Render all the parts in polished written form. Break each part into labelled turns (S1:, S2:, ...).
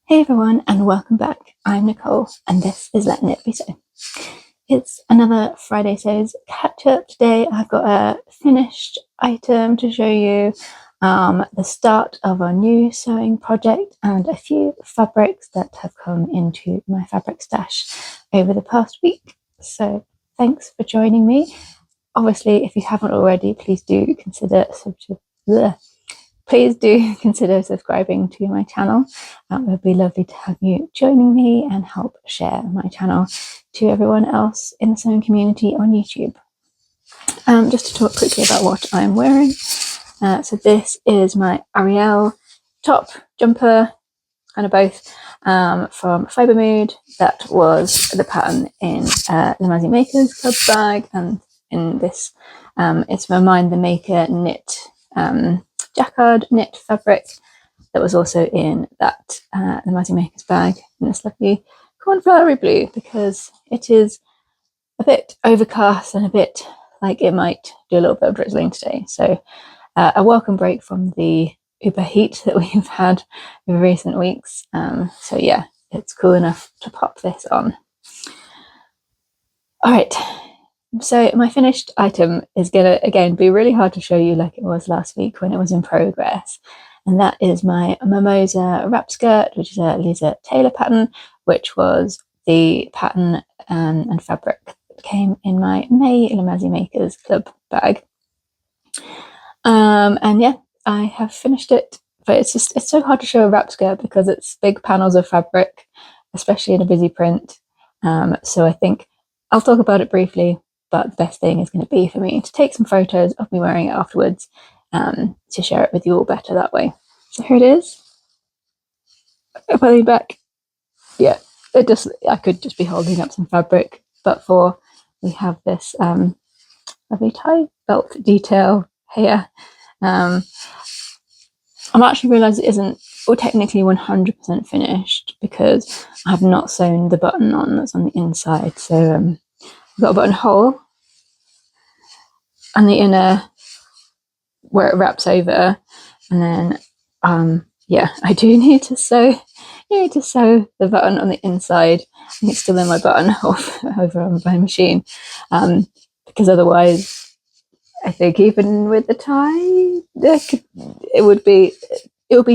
S1: Hey everyone, and welcome back. I'm Nicole, and this is Letting It Be So. It's another Friday Sews catch up. Today I've got a finished item to show you, the start of a new sewing project and a few fabrics that have come into my fabric stash over the past week. So thanks for joining me. Obviously, if you haven't already, please do consider subscribing to my channel. It would be lovely to have you joining me and help share my channel to everyone else in the sewing community on YouTube. Just to talk quickly about what I'm wearing. So this is my Arielle top jumper, kind of both, from Fibre. That was the pattern in the Mazzy Makers Club bag, and in this it's my Mind the Maker knit jacquard knit fabric that was also in that the Mazzy Makers bag in this lovely cornflowery blue, because it is a bit overcast and a bit like it might do a little bit of drizzling today. So a welcome break from the uber heat that we've had over recent weeks. So yeah, it's cool enough to pop this on. All right. So my finished item is gonna again be really hard to show you like it was last week when it was in progress, and that is my Mimosa wrap skirt, which is a Lisa Taylor pattern, which was the pattern and fabric that came in my May Mazzy Makers Club bag. And yeah, I have finished it, but it's so hard to show a wrap skirt because it's big panels of fabric, especially in a busy print. So I think I'll talk about it briefly, but the best thing is going to be for me to take some photos of me wearing it afterwards, to share it with you all better that way. So here it is. If I lean back, yeah, I could just be holding up some fabric, but we have this lovely tie belt detail here. I'm actually realised it isn't technically 100% finished because I have not sewn the button on that's on the inside. So I've got a buttonhole on the inner where it wraps over, and then yeah, I do need to sew the button on the inside, and it's still in my buttonhole over on my machine, because otherwise I think even with the tie it would be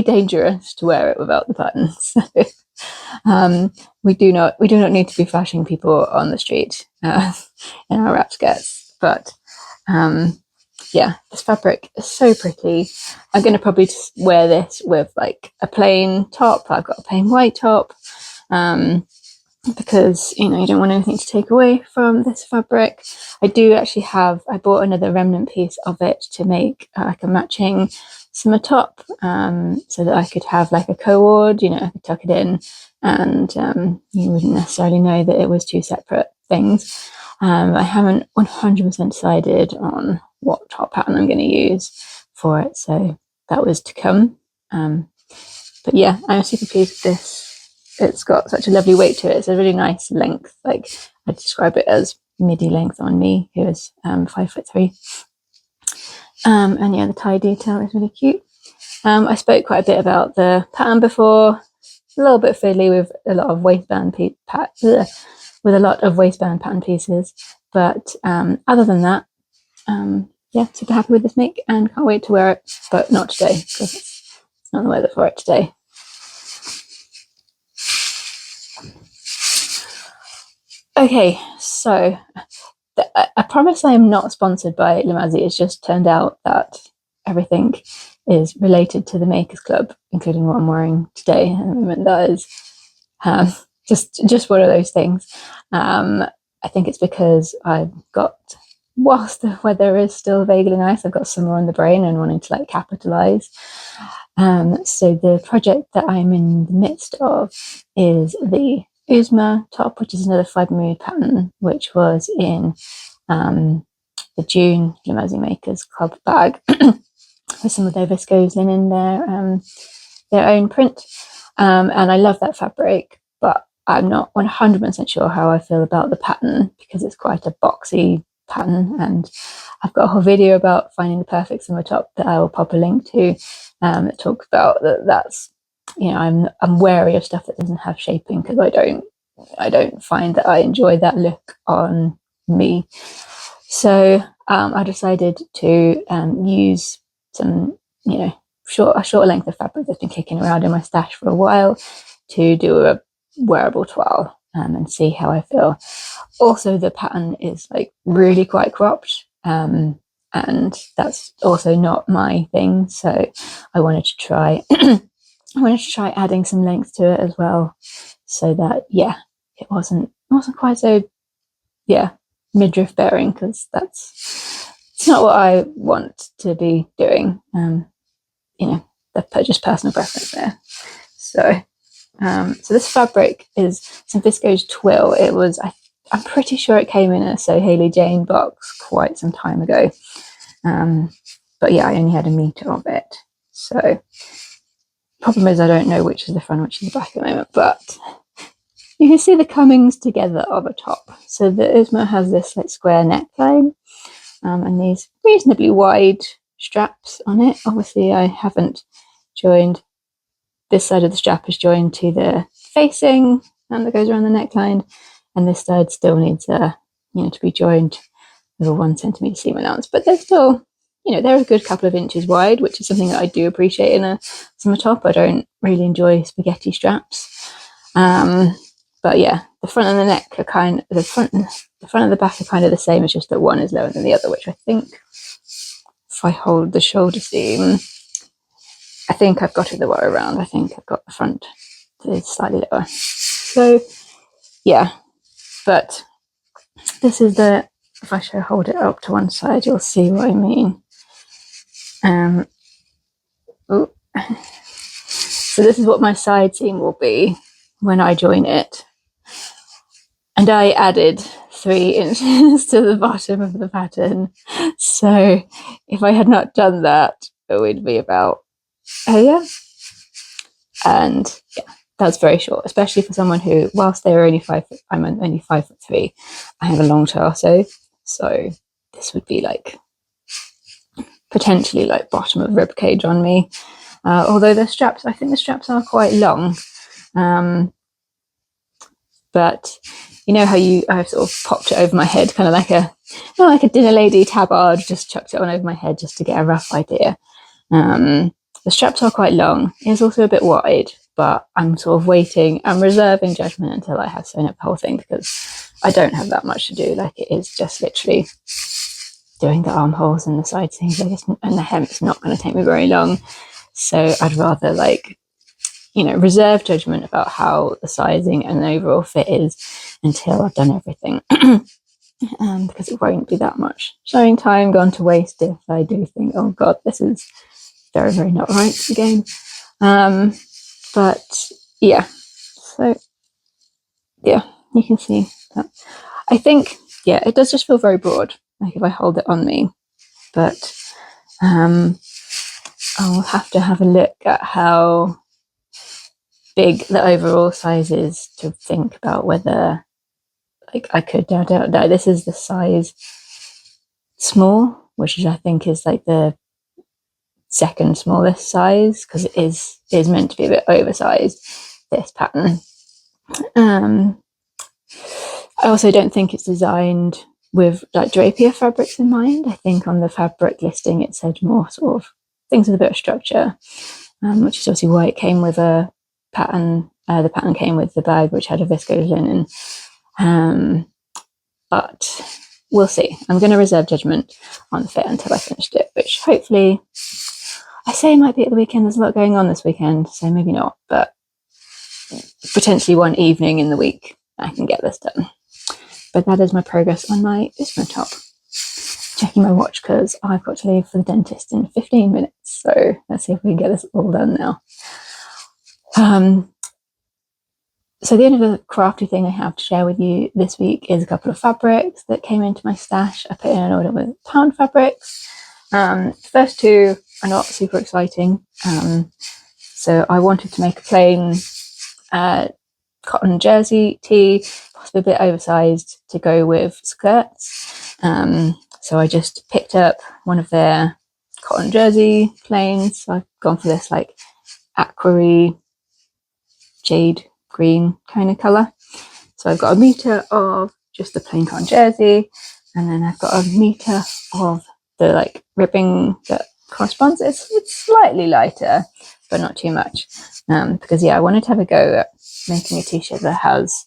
S1: dangerous to wear it without the buttons. So we do not need to be flashing people on the street in our wrap skirts, but yeah, this fabric is so pretty. I'm going to probably just wear this with like a plain top. I've got a plain white top, because you don't want anything to take away from this fabric. I bought another remnant piece of it to make like a matching summer top, so that I could have like a cord, I could tuck it in, and you wouldn't necessarily know that it was two separate things. I haven't 100% decided on what top pattern I'm going to use for it, so that was to come. But yeah, I'm super pleased with this. It's got such a lovely weight to it. It's a really nice length. Like, I'd describe it as midi length on me, who is 5'3". And yeah, the tie detail is really cute. I spoke quite a bit about the pattern before. A little bit fiddly with a lot of waistband pattern pieces, but other than that, yeah, super happy with this make and can't wait to wear it, but not today because it's not the weather for it today. Okay, so I promise I am not sponsored by Mazzy. It's just turned out that everything is related to the Makers Club, including what I'm wearing today at the moment. That is just one of those things. I think it's because I've got, whilst the weather is still vaguely nice, I've got summer on the brain and wanting to like capitalize. So the project that I'm in the midst of is the Uzma top, which is another Fibre pattern, which was in the June Mazzy Makers Club bag with some of their viscose linen, their own print, and I love that fabric, but I'm not 100% sure how I feel about the pattern because it's quite a boxy pattern, and I've got a whole video about finding the perfect summer top that I will pop a link to, that talks about that's you know, I'm wary of stuff that doesn't have shaping, because I don't find that I enjoy that look on me. So I decided to use some, you know, a short length of fabric that's been kicking around in my stash for a while to do a wearable toile, and see how I feel. Also, the pattern is like really quite cropped, and that's also not my thing. So I wanted to try adding some length to it as well, so that it wasn't quite so midriff bearing, because it's not what I want to be doing. You know, just personal preference there. So so this fabric is some viscose twill. I'm pretty sure it came in a So Hayley Jane box quite some time ago, but yeah, I only had a meter of it. So problem is I don't know which is the front, which is the back at the moment, but you can see the comings together of a top. So the Uzma has this like square neckline, and these reasonably wide straps on it. Obviously I haven't joined, this side of the strap is joined to the facing that goes around the neckline, and this side still needs to be joined with a 1 centimeter seam allowance, but they're still, they're a good couple of inches wide, which is something that I do appreciate in a summer top. I don't really enjoy spaghetti straps, but yeah, the front and the neck are the front and the back are kind of the same. It's just that one is lower than the other, which I think, if I hold the shoulder seam, I think I've got it the way around. I think I've got the front is slightly lower. So yeah, but this is if I hold it up to one side, you'll see what I mean. So this is what my side seam will be when I join it. And I added 3 inches to the bottom of the pattern. So if I had not done that, it would be about here. And yeah, that's very short, especially for someone who, whilst they're only 5 foot, I'm only 5'3", I have a long torso. So this would be like potentially like bottom of rib cage on me. Although I think the straps are quite long. But you know how I've sort of popped it over my head, kind of not like a dinner lady tabard, just chucked it on over my head just to get a rough idea. The straps are quite long. It's also a bit wide, but I'm sort of I'm reserving judgment until I have sewn up the whole thing, because I don't have that much to do. Like, it is just literally doing the armholes and the side seams, and the hem is not going to take me very long. So I'd rather reserve judgment about how the sizing and the overall fit is until I've done everything. Because it won't be that much sewing time gone to waste if I do think, oh god, this is very, very not right again. But yeah, so yeah, you can see that. I think, yeah, it does just feel very broad, like if I hold it on me, but I'll have to have a look at how big the overall size is to think about whether I could no. This is the size small, which I think is like the second smallest size, because it is meant to be a bit oversized, this pattern. I also don't think it's designed with like drapier fabrics in mind. I think on the fabric listing it said more sort of things with a bit of structure, which is obviously why it came with a pattern. The pattern came with the bag, which had a viscose linen. But we'll see. I'm going to reserve judgment on the fit until I finished it, which hopefully, I say it might be at the weekend. There's a lot going on this weekend, so maybe not, but potentially one evening in the week I can get this done. But that is my progress on my Uzma top. Checking my watch because I've got to leave for the dentist in 15 minutes. So let's see if we can get this all done now. So the end of the crafty thing I have to share with you this week is a couple of fabrics that came into my stash. I put in an order with pound fabrics. The first 2 are not super exciting. So I wanted to make a plain cotton jersey tee, possibly a bit oversized, to go with skirts. So I just picked up one of their cotton jersey plains. So I've gone for this like aquary jade green kind of colour. So I've got a metre of just the plain cotton jersey, and then I've got a metre of the like ribbing that corresponds. It's slightly lighter, but not too much, because I wanted to have a go at making a t-shirt that has,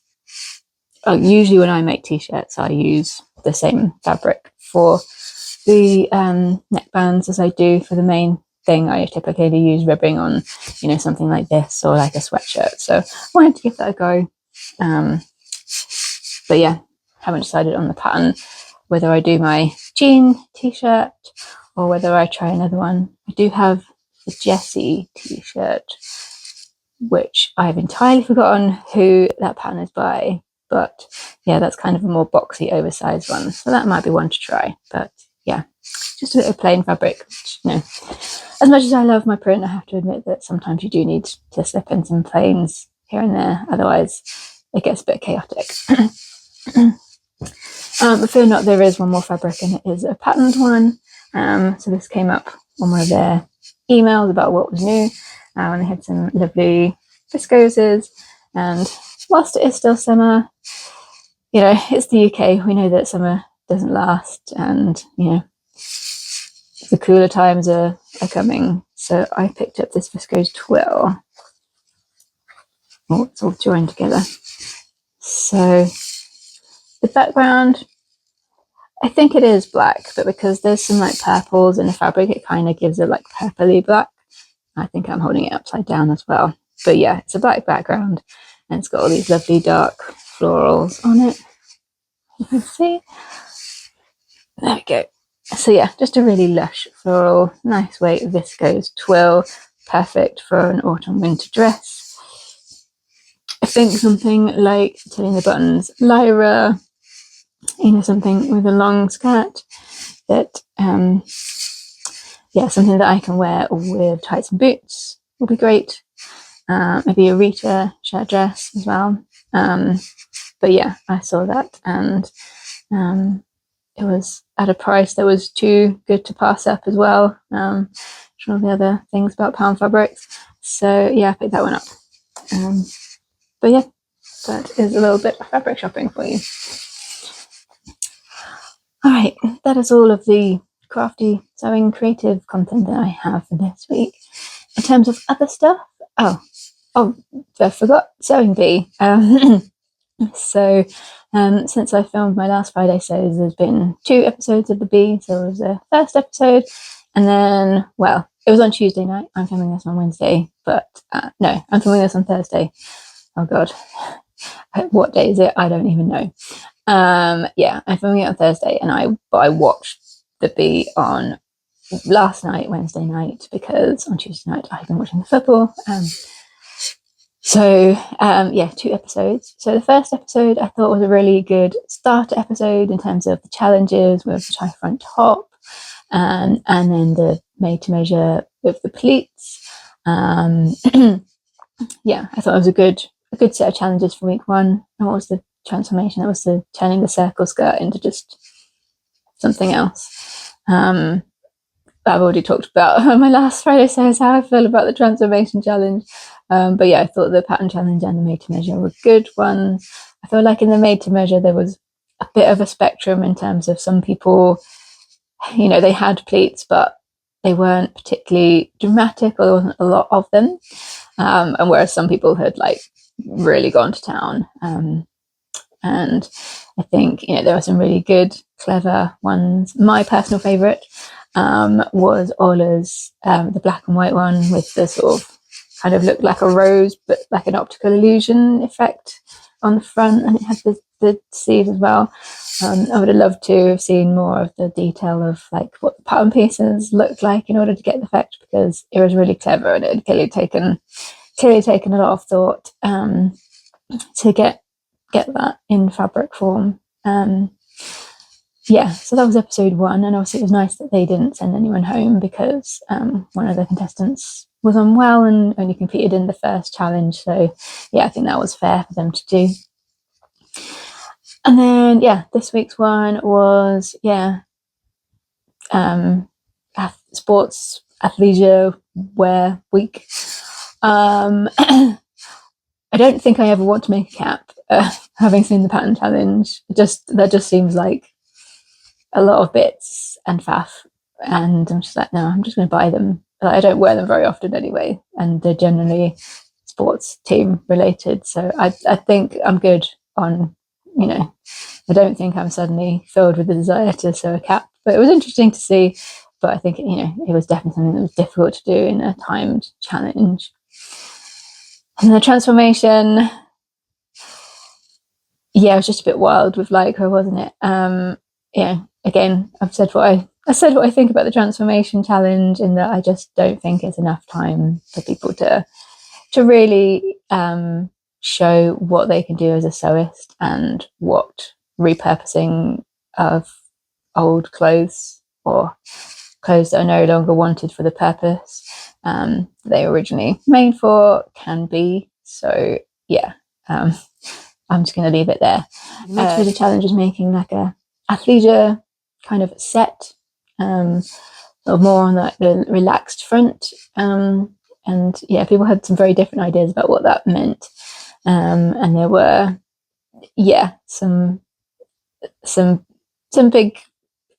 S1: usually when I make t-shirts I use the same fabric for the neckbands as I do for the main thing. I typically use ribbing on, something like this or like a sweatshirt, so I wanted to give that a go. But yeah, haven't decided on the pattern, whether I do my jean t-shirt or whether I try another one. I do have the Jessie t-shirt, which I've entirely forgotten who that pattern is by, but yeah, that's kind of a more boxy, oversized one, so that might be one to try. But yeah, just a bit of plain fabric, as much as I love my print, I have to admit that sometimes you do need to slip in some plains here and there, otherwise it gets a bit chaotic. But fear not, there is one more fabric, and it is a patterned one. So this came up on one of their emails about what was new, and they had some lovely viscoses. And whilst it is still summer, it's the UK, we know that summer doesn't last, and the cooler times are coming. So I picked up this viscose twill. Oh, it's all joined together. So the background, I think it is black, but because there's some like purples in the fabric, it kind of gives it like purpley black. I think I'm holding it upside down as well. But yeah, it's a black background, and it's got all these lovely dark florals on it. You can see. There we go. So yeah, just a really lush floral, nice weight viscose twill, perfect for an autumn winter dress. I think something like Tilling the Buttons Lyra, something with a long skirt that, something that I can wear with tights and boots will be great. Maybe a Rita shirt dress as well. But yeah, I saw that, and it was at a price that was too good to pass up as well. All the other things about pound fabrics. So yeah, I picked that one up. But yeah, that is a little bit of fabric shopping for you. All right, that is all of the crafty, sewing, creative content that I have for this week. In terms of other stuff, I forgot Sewing Bee. So since I filmed my last Friday sews, there's been 2 episodes of the Bee. So it was the first episode, and then, well, it was on Tuesday night. I'm filming this on Wednesday, but no, I'm filming this on Thursday. Oh god, what day is it? I don't even know. Yeah, I'm filming it on Thursday, and I watched the Bee on last night, Wednesday night, because on Tuesday night I've been watching the football. So 2 episodes. So the first episode I thought was a really good starter episode in terms of the challenges with the tie front top, and then the made to measure with the pleats. Yeah, I thought it was a good set of challenges for week 1. And what was the transformation? That was the turning the circle skirt into just something else. I've already talked about my last Friday says how I feel about the transformation challenge. But yeah, I thought the pattern challenge and the made to measure were good ones. I feel like in the made to measure there was a bit of a spectrum in terms of some people, they had pleats, but they weren't particularly dramatic, or there wasn't a lot of them. And whereas some people had like really gone to town. And I think, there were some really good, clever ones. My personal favourite was Ola's, the black and white one with the sort of kind of looked like a rose, but like an optical illusion effect on the front, and it had the sleeves as well. I would have loved to have seen more of the detail of like what the pattern pieces looked like in order to get the effect, because it was really clever, and it had clearly taken a lot of thought to get that in fabric form. So that was episode 1, and obviously it was nice that they didn't send anyone home, because one of the contestants was unwell and only competed in the first challenge. So yeah, I think that was fair for them to do. And then this week's one was sports athleisure wear week. I I don't think I ever want to make a cap. Having seen the pattern challenge, that just seems like a lot of bits and faff, and I'm just like, no, I'm just going to buy them. I don't wear them very often anyway, and they're generally sports team related, so I think I'm good on, you know, I don't think I'm suddenly filled with the desire to sew a cap, but it was interesting to see. But I think, you know, it was definitely something that was difficult to do in a timed challenge. And the transformation, yeah, it was just a bit wild with Lycra, wasn't it? Yeah, again, I've said what I think about the transformation challenge, in that I just don't think it's enough time for people to really show what they can do as a sewist, and what repurposing of old clothes, or clothes that are no longer wanted for the purpose they originally made for, can be. So yeah, I'm just going to leave it there. The next bit of challenge is making like a athleisure kind of set, or more on the relaxed front. And yeah, people had some very different ideas about what that meant. And there were, yeah, some big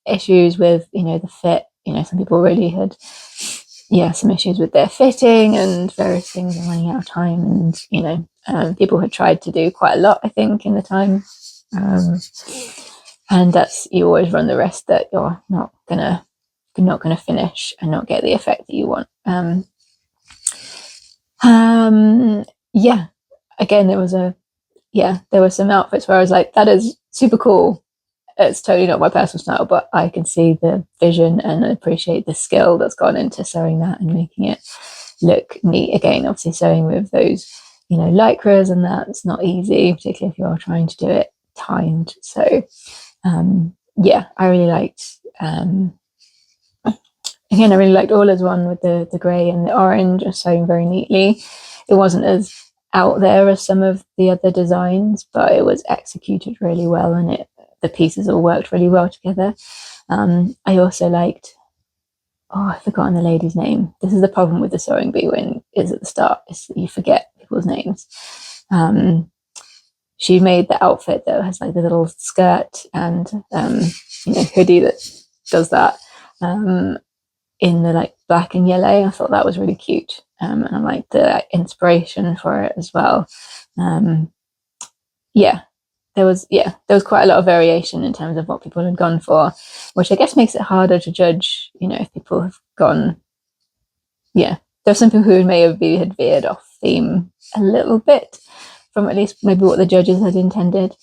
S1: issues with, you know, the fit. You know, some people really had, yeah, some issues with their fitting and various things, and running out of time. And, you know, people had tried to do quite a lot, I think, in the time. And that's, you always run the risk that you're not gonna finish and not get the effect that you want. Yeah, again, there were some outfits where I was like, that is super cool. It's totally not my personal style, but I can see the vision and appreciate the skill that's gone into sewing that and making it look neat. Again, obviously sewing with those, you know, lycras, and that's not easy, particularly if you are trying to do it timed. So yeah, I really liked, again, I really liked Orla's one with the grey and the orange, and sewing very neatly. It wasn't as out there as some of the other designs, but it was executed really well, and the pieces all worked really well together. I also liked, I've forgotten the lady's name. This is the problem with the sewing bee when it's at the start, is that you forget people's names. She made the outfit that has like the little skirt and you know, hoodie that does that in the like black and yellow. I thought that was really cute, and I liked the inspiration for it as well. Yeah, there was quite a lot of variation in terms of what people had gone for, which I guess makes it harder to judge, you know, if people have gone, yeah, there's some people who may have had veered off theme a little bit from at least maybe what the judges had intended.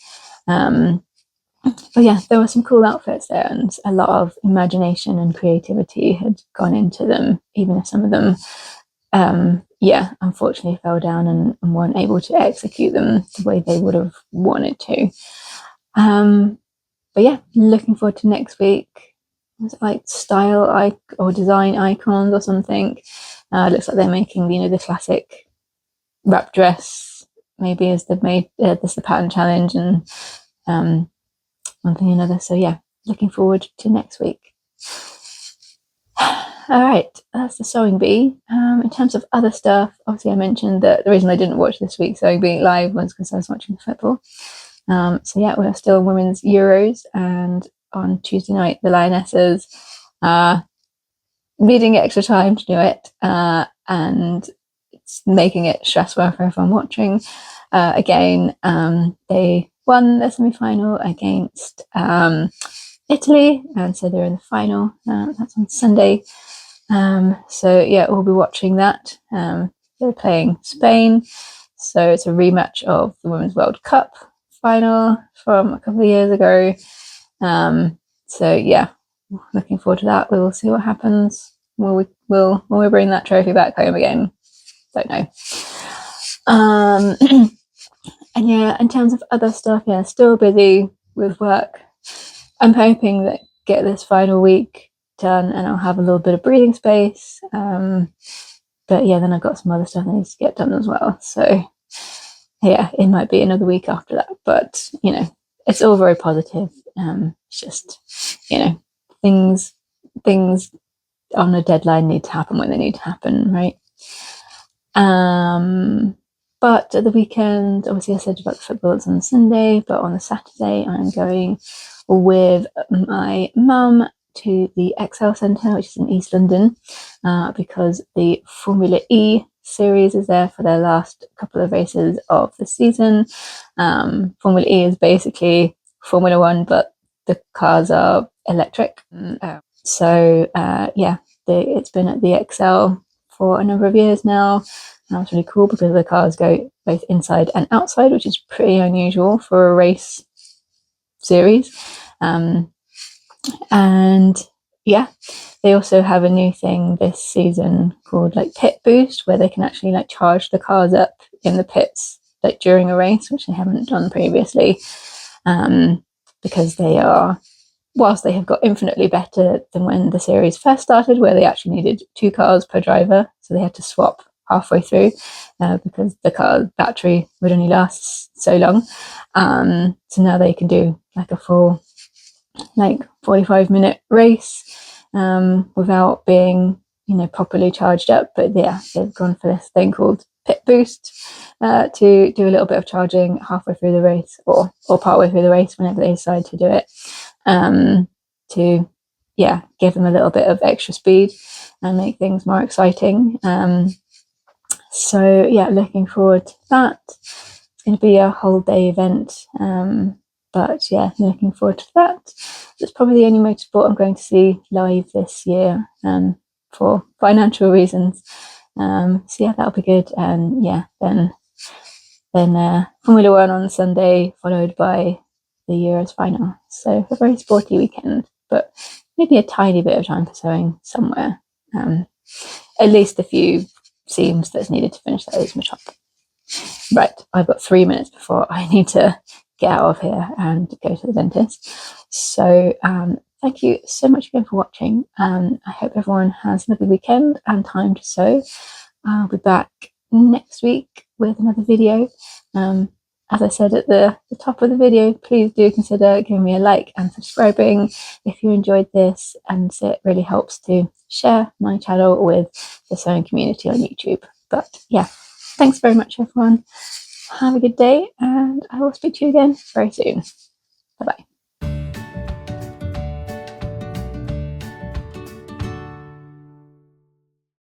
S1: But yeah, there were some cool outfits there, and a lot of imagination and creativity had gone into them, even if some of them yeah, unfortunately fell down and weren't able to execute them the way they would have wanted to. But yeah, looking forward to next week. Was it like style or design icons or something? Looks like they're making, you know, the classic wrap dress, maybe, as they've made this the pattern challenge, and one thing or another. So yeah, looking forward to next week. All right, that's the sewing bee. In terms of other stuff, obviously I mentioned that the reason I didn't watch this week's sewing bee live was because I was watching football. So yeah, we're still women's Euros, and on Tuesday night the Lionesses needing extra time to do it, and it's making it stressful for everyone watching. Again, they won the semi-final against Italy, and so they're in the final. That's on Sunday. So yeah, we'll be watching that. They're playing Spain, so it's a rematch of the Women's World Cup final from a couple of years ago. So yeah, looking forward to that. We will see what happens. Will we bring that trophy back home again? Don't know. And yeah, in terms of other stuff, yeah, still busy with work. I'm hoping that get this final week done and I'll have a little bit of breathing space. But yeah, then I've got some other stuff that needs to get done as well. So yeah, it might be another week after that. But you know, it's all very positive. It's just, you know, things on a deadline need to happen when they need to happen, right? But at the weekend, obviously I said about the footballs on Sunday, but on the Saturday I'm going with my mum to the Excel Centre, which is in East London, because the Formula E series is there for their last couple of races of the season. Formula E is basically Formula One, but the cars are electric. So yeah, it's been at the Excel for a number of years now. That's really cool because the cars go both inside and outside, which is pretty unusual for a race series. And yeah, they also have a new thing this season called like pit boost, where they can actually like charge the cars up in the pits like during a race, which they haven't done previously, because they are, whilst they have got infinitely better than when the series first started, where they actually needed 2 cars per driver, so they had to swap halfway through because the car battery would only last so long. So now they can do like a full like 45-minute race without being, you know, properly charged up. But yeah, they've gone for this thing called pit boost to do a little bit of charging halfway through the race or partway through the race whenever they decide to do it, to yeah, give them a little bit of extra speed and make things more exciting. So yeah, looking forward to that. It's going to be a whole day event, but yeah, looking forward to that. It's probably the only motorsport I'm going to see live this year, for financial reasons. So yeah, that'll be good. And yeah, then Formula One on Sunday, followed by the Euros final. So a very sporty weekend, but maybe a tiny bit of time for sewing somewhere. At least a few seams that's needed to finish that Uzma top. Right, I've got 3 minutes before I need to get out of here and go to the dentist. So thank you so much again for watching. I hope everyone has a lovely weekend and time to sew. I'll be back next week with another video. As I said at the top of the video, please do consider giving me a like and subscribing if you enjoyed this, and it really helps to share my channel with the sewing community on YouTube. But yeah, thanks very much everyone. Have a good day, and I will speak to you again very soon.